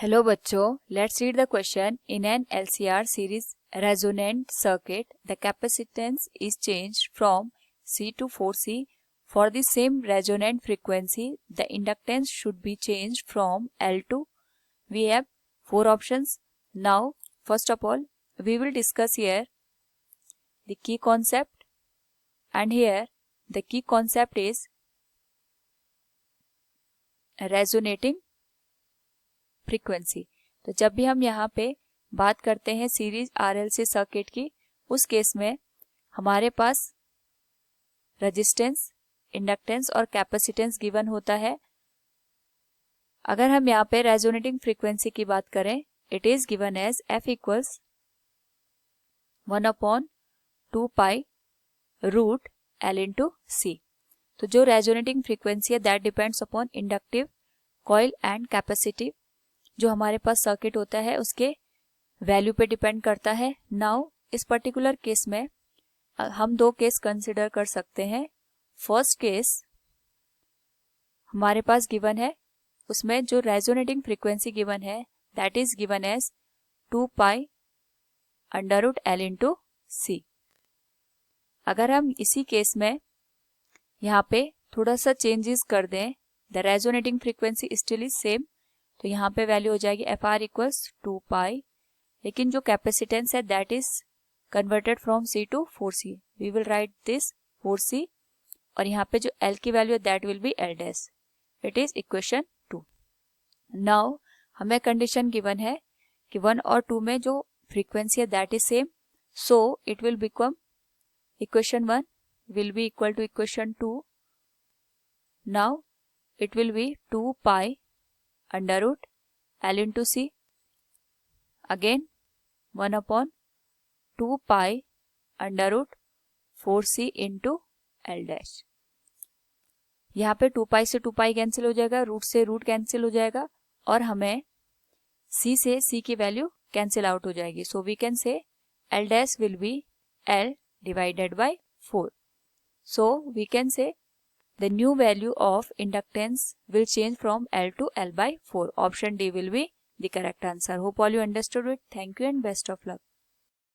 Hello बच्चों, let's read the question. In an LCR series resonant circuit, the capacitance is changed from C to 4C. For the same resonant frequency, the inductance should be changed from L to. We have four options. Now, first of all, we will discuss here the key concept, and here the key concept is resonating frequency. तो जब भी हम यहाँ पे बात करते हैं series RLC circuit की, उस केस में हमारे पास रेजिस्टेंस, इंडक्टेंस और कैपेसिटेंस गिवन होता है. अगर हम यहाँ पे रेजोनेटिंग फ्रीक्वेंसी की बात करें, it is given as F equals 1/2 pi root L into C. तो जो रेजोनेटिंग फ्रीक्वेंसी है that depends upon inductive coil and capacitive. जो हमारे पास सर्किट होता है उसके वैल्यू पे डिपेंड करता है. नाउ इस पर्टिकुलर केस में हम दो केस कंसिडर कर सकते हैं. फर्स्ट केस हमारे पास गिवन है, उसमें जो रेजोनेटिंग फ्रीक्वेंसी गिवन है that is given as 2 pi under root L into C. अगर हम इसी केस में यहाँ पे थोड़ा सा चेंजेस कर दें, the resonating frequency still is same, तो यहाँ पे वैल्यू हो जाएगी FR इक्वल्स 2 पाई, लेकिन जो कैपेसिटेंस है that is converted from C to 4C. We will write this 4C और यहाँ पे जो L की वैल्यू है that will be L dash. It is equation 2. Now हमें कंडीशन गिवन है कि 1 और 2 में जो फ्रीक्वेंसी है that is same, so it will become equation 1 will be equal to equation 2. Now it will be 2 pi under root L into C. Again 1/2 pi under root 4C into L dash. यहाँ पे 2 पाई से 2 pi cancel हो जाएगा, root से root cancel हो जाएगा और हमें C से C की वैल्यू कैंसिल आउट हो जाएगी. So we can say L dash will be L divided by 4. So we can say the new value of inductance will change from L to L by 4. Option D will be the correct answer. Hope all you understood it. Thank you and best of luck.